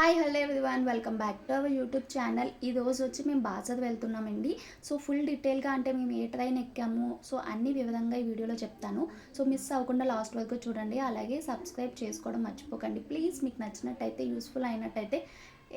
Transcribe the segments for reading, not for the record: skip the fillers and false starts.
Hi hello everyone, welcome back to our YouTube channel. ఈ రోజు వచ్చి మేము బాసర్ వెళ్తున్నామండి. సో ఫుల్ డీటెయిల్గా అంటే మేము ఏ ట్రైన్ ఎక్కాము, సో అన్ని విధంగా ఈ వీడియోలో చెప్తాను. సో మిస్ అవ్వకుండా లాస్ట్ వరకు చూడండి. అలాగే సబ్స్క్రైబ్ చేసుకోవడం మర్చిపోకండి ప్లీజ్. మీకు నచ్చినట్టయితే, యూస్ఫుల్ అయినట్టయితే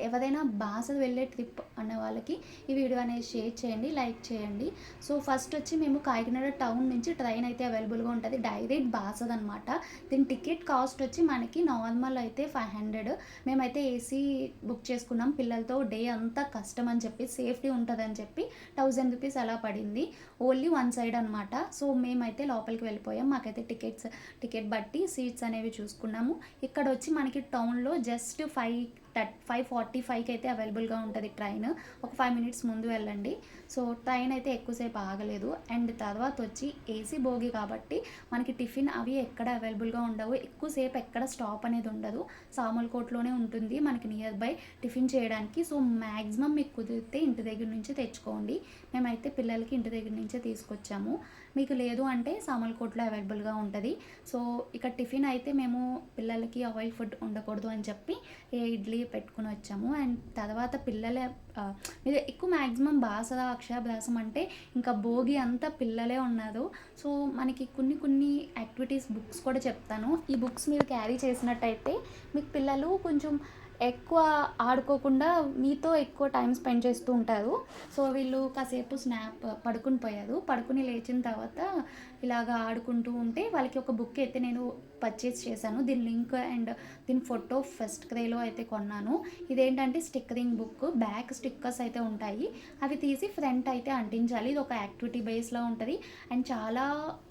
ఎవరైనా బాసర్ వెళ్ళే ట్రిప్ అనే వాళ్ళకి ఈ వీడియో అనేది షేర్ చేయండి, లైక్ చేయండి. సో ఫస్ట్ వచ్చి మేము కాకినాడ టౌన్ నుంచి ట్రైన్ అయితే అవైలబుల్గా ఉంటుంది, డైరెక్ట్ బాసర్ అనమాట. దీని టికెట్ కాస్ట్ వచ్చి మనకి నార్మల్ అయితే 500. మేమైతే ఏసీ బుక్ చేసుకున్నాం. పిల్లలతో డే అంతా కష్టం అని చెప్పి, సేఫ్టీ ఉంటుందని చెప్పి 1000 రూపీస్ అలా పడింది. ఓన్లీ వన్ సైడ్ అనమాట. సో మేమైతే లోపలికి వెళ్ళిపోయాం. మాకైతే టికెట్ బట్టి సీట్స్ అనేవి చూసుకున్నాము. ఇక్కడ వచ్చి మనకి టౌన్లో జస్ట్ 5:45కి అయితే అవైలబుల్గా ఉంటుంది ట్రైన్. ఒక 5 మినిట్స్ ముందు వెళ్ళండి. సో ట్రైన్ అయితే ఎక్కువసేపు ఆగలేదు. అండ్ తర్వాత వచ్చి ఏసీ బోగి కాబట్టి మనకి టిఫిన్ అవి ఎక్కడ అవైలబుల్గా ఉండవు, ఎక్కువసేపు ఎక్కడ స్టాప్ అనేది ఉండదు. సామర్లకోటలోనే ఉంటుంది మనకి నియర్ బై టిఫిన్ చేయడానికి. సో మ్యాక్సిమం మీకు కుదిరితే ఇంటి దగ్గర నుంచి తెచ్చుకోండి. మేమైతే పిల్లలకి ఇంటి దగ్గర నుంచే తీసుకొచ్చాము. మీకు లేదు అంటే సామర్లకోటలో అవైలబుల్గా ఉంటుంది. సో ఇక టిఫిన్ అయితే మేము పిల్లలకి ఆయిల్ ఫుడ్ ఉండకూడదు అని చెప్పి ఇడ్లీ పెట్టుకుని వచ్చాము. అండ్ తర్వాత మీరు ఎక్కువ మ్యాక్సిమం బాసర అక్షరాభ్యాసం అంటే ఇంకా భోగి అంతా పిల్లలే ఉన్నారు. సో మనకి కొన్ని యాక్టివిటీస్ బుక్స్ కూడా చెప్తాను. ఈ బుక్స్ మీరు క్యారీ చేసినట్టయితే మీకు పిల్లలు కొంచెం ఎక్కువ ఆడుకోకుండా మీతో ఎక్కువ టైం స్పెండ్ చేస్తూ ఉంటారు. సో వీళ్ళు కాసేపు పడుకుని లేచిన తర్వాత ఇలాగ ఆడుకుంటూ ఉంటే వాళ్ళకి ఒక బుక్ అయితే నేను పర్చేస్ చేశాను. దీని లింక్ అండ్ దీని ఫోటో ఫస్ట్ క్రేలో అయితే కొన్నాను. ఇదేంటంటే స్టిక్కరింగ్ బుక్, బ్యాక్ స్టిక్కర్స్ అయితే ఉంటాయి, అవి తీసి ఫ్రంట్ అయితే అంటించాలి. ఇది ఒక యాక్టివిటీ బేస్లో ఉంటుంది. అండ్ చాలా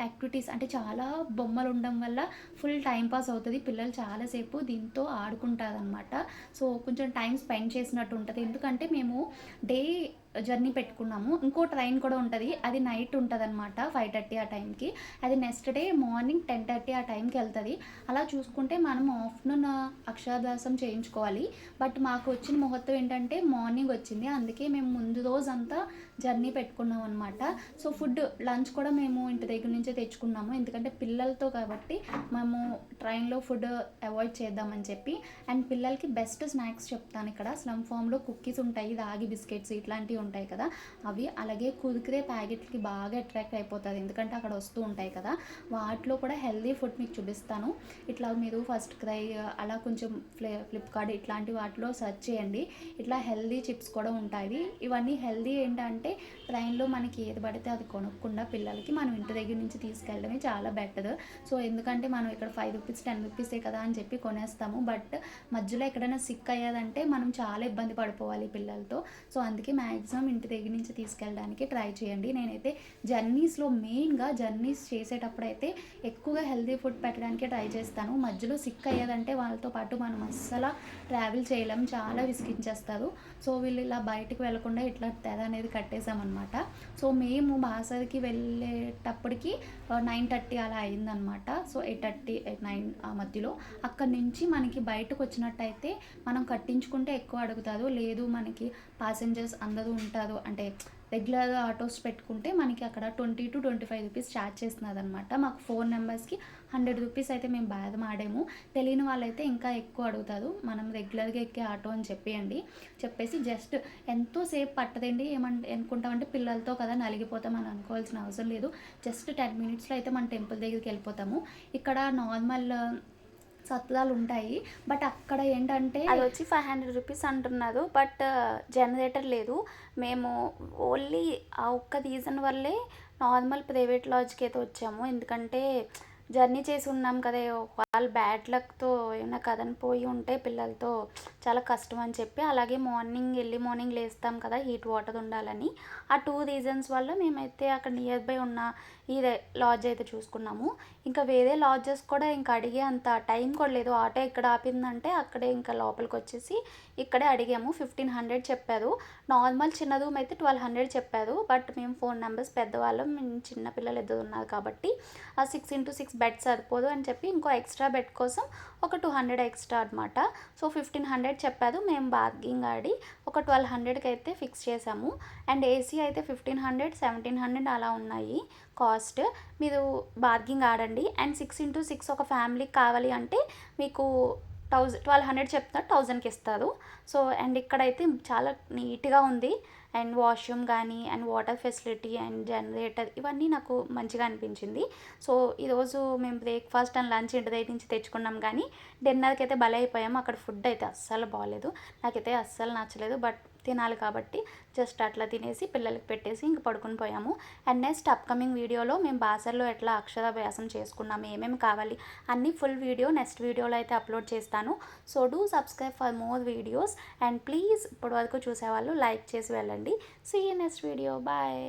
యాక్టివిటీస్ అంటే చాలా బొమ్మలు ఉండడం వల్ల ఫుల్ టైం పాస్ అవుతుంది. పిల్లలు చాలాసేపు దీంతో ఆడుకుంటారనమాట. సో కొంచెం టైం స్పెండ్ చేసినట్టు ఉంటుంది. ఎందుకంటే మేము డే జర్నీ పెట్టుకున్నాము. ఇంకో ట్రైన్ కూడా ఉంటుంది, అది నైట్ ఉంటుంది అనమాట, 5:30 ఆ టైంకి. అది నెక్స్ట్ డే మార్నింగ్ 10:30 ఆ టైంకి వెళ్తుంది. అలా చూసుకుంటే మనం ఆఫ్టర్నూన్ అక్షరాభ్యాసం చేయించుకోవాలి. బట్ మాకు వచ్చిన ముహూర్తం ఏంటంటే మార్నింగ్ వచ్చింది, అందుకే మేము ముందు రోజంతా జర్నీ పెట్టుకున్నాం అనమాట. సో లంచ్ కూడా మేము ఇంటి దగ్గర నుంచే తెచ్చుకున్నాము, ఎందుకంటే పిల్లలతో కాబట్టి మేము ట్రైన్లో ఫుడ్ అవాయిడ్ చేద్దామని చెప్పి. అండ్ పిల్లలకి బెస్ట్ స్నాక్స్ చెప్తాను. ఇక్కడ స్లమ్ ఫామ్లో కుక్కీస్ ఉంటాయి, రాగి బిస్కెట్స్ ఇట్లాంటివి ఉంటాయి కదా అవి. అలాగే కుర్కురే ప్యాకెట్లకి బాగా అట్రాక్ట్ అయిపోతుంది, ఎందుకంటే అక్కడ వస్తూ ఉంటాయి కదా. వాటిలో కూడా హెల్దీ ఫుడ్ మీకు చూపిస్తాను. ఇట్లా మీరు ఫస్ట్ క్రై అలా కొంచెం ఫ్లిప్కార్ట్ ఇట్లాంటి వాటిలో సెర్చ్ చేయండి. ఇట్లా హెల్దీ చిప్స్ కూడా ఉంటాయి. ఇవన్నీ హెల్దీ ఏంటంటే ట్రైన్లో మనకి ఏది పడితే అది కొనుక్కుండా పిల్లలకి మనం ఇంటి దగ్గర నుంచి తీసుకెళ్ళడమే చాలా బెటర్. సో ఎందుకంటే మనం ఇక్కడ 5 రూపీస్ 10 రూపీసే కదా అని చెప్పి కొనేస్తాము. బట్ మధ్యలో ఎక్కడైనా సిక్ అయ్యేదంటే మనం చాలా ఇబ్బంది పడిపోవాలి పిల్లలతో. సో అందుకే మ్యాక్సిమం ఇంటి దగ్గర నుంచి తీసుకెళ్ళడానికి ట్రై చేయండి. నేనైతే మెయిన్గా జర్నీస్ చేసేటప్పుడు అయితే ఎక్కువగా హెల్దీ ఫుడ్ పెట్టడానికి ట్రై చేస్తాను. మధ్యలో సిక్ అయ్యేదంటే వాళ్ళతో పాటు మనం అస్సలు ట్రావెల్ చేయలేం, చాలా విసిగించేస్తారు. సో వీళ్ళు ఇలా బయటకు వెళ్లకుండా ఇట్లా తెర అనేది కట్టేసామన్నమాట. సో మేము బాసర్కి వెళ్ళేటప్పటికి 9:30 అలా అయిందనమాట. సో 8:30 9 ఆ మధ్యలో. అక్కడి నుంచి మనకి బయటకు వచ్చినట్టయితే మనం కట్టించుకుంటే ఎక్కువ అడుగుతారు, లేదు మనకి ప్యాసింజర్స్ అందరూ ఉంటారు అంటే రెగ్యులర్ ఆటోస్ పెట్టుకుంటే మనకి అక్కడ 20 to 25 రూపీస్ ఛార్జ్ చేస్తున్నారు అనమాట. మాకు 4 మెంబర్స్కి 100 రూపీస్ అయితే మేము బేరం ఆడాము. తెలియని వాళ్ళైతే ఇంకా ఎక్కువ అడుగుతారు. మనం రెగ్యులర్గా ఎక్కే ఆటో అని చెప్పేసి జస్ట్ ఎంతో సేపు పట్టదండి. అనుకుంటామంటే పిల్లలతో కదా నలిగిపోతాం అని అనుకోవాల్సిన అవసరం లేదు. జస్ట్ 10 మినిట్స్లో అయితే మన టెంపుల్ దగ్గరికి వెళ్ళిపోతాము. ఇక్కడ నార్మల్ సత్రాలు ఉంటాయి, బట్ అక్కడ ఏంటంటే అది వచ్చి 500 రూపీస్ అంటున్నారు. బట్ జనరేటర్ లేదు. మేము ఓన్లీ ఆ ఒక్క రీజన్ వల్లే నార్మల్ ప్రైవేట్ లాడ్జ్కి అయితే వచ్చాము. ఎందుకంటే జర్నీ చేసి ఉన్నాం కదా, వాళ్ళు బ్యాడ్ లక్తో ఏమైనా కథని పోయి ఉంటే పిల్లలతో చాలా కష్టం అని చెప్పి. అలాగే ఎర్లీ మార్నింగ్ లేస్తాం కదా, హీట్ వాటర్ ఉండాలని. ఆ 2 రీజన్స్ వల్ల మేమైతే అక్కడ నియర్ బై ఉన్న ఈ లాడ్జ్ అయితే చూసుకున్నాము. ఇంకా వేరే లాడ్జెస్ కూడా ఇంకా అడిగే అంత టైం కూడా లేదు. ఆటో ఇక్కడ ఆపిందంటే అక్కడే ఇంకా లోపలికి వచ్చేసి ఇక్కడే అడిగాము. 1500 చెప్పారు. నార్మల్ చిన్న రూమ్ అయితే 1200 చెప్పారు. బట్ మేము 4 మెంబర్స్ పెద్దవాళ్ళం, మేము చిన్న పిల్లలు 2 ఉన్నారు కాబట్టి ఆ 6x6 బెడ్ సరిపోదు అని చెప్పి ఇంకో ఎక్స్ట్రా బెడ్ కోసం ఒక 200 ఎక్స్ట్రా అనమాట. సో 1500 చెప్పారు. మేము బార్గింగ్ ఆడి ఒక 1200కి అయితే ఫిక్స్ చేసాము. అండ్ ఏసీ అయితే 1500 1700 అలా ఉన్నాయి కాస్ట్. మీరు బార్గింగ్ ఆడండి. అండ్ 6x6 ఒక ఫ్యామిలీకి కావాలి అంటే మీకు 1200 చెప్తారు, 1000కి ఇస్తారు. సో అండ్ ఇక్కడైతే చాలా నీట్గా ఉంది. అండ్ వాష్రూమ్ కానీ and water facility and generator ఇవన్నీ నాకు మంచిగా అనిపించింది. సో ఈరోజు మేము బ్రేక్ఫాస్ట్ అండ్ లంచ్ ఇంటి దగ్గర నుంచి తెచ్చుకున్నాం, కానీ డిన్నర్కి అయితే భలే అయిపోయాము. అక్కడ ఫుడ్ అయితే అస్సలు బాగాలేదు, నాకైతే అస్సలు నచ్చలేదు. బట్ తినాలి కాబట్టి జస్ట్ అట్లా తినేసి పిల్లలకి పెట్టేసి ఇంక పడుకుని పోయాము. అండ్ నెక్స్ట్ అప్కమింగ్ వీడియోలో మేము బాసర్లో ఎట్లా అక్షరాభ్యాసం చేసుకున్నాము, ఏమేమి కావాలి అన్నీ ఫుల్ వీడియో నెక్స్ట్ వీడియోలో అయితే అప్లోడ్ చేస్తాను. So do subscribe for more videos and please ఇప్పటి వరకు చూసేవాళ్ళు లైక్ చేసి వెళ్ళండి. See you next video, bye.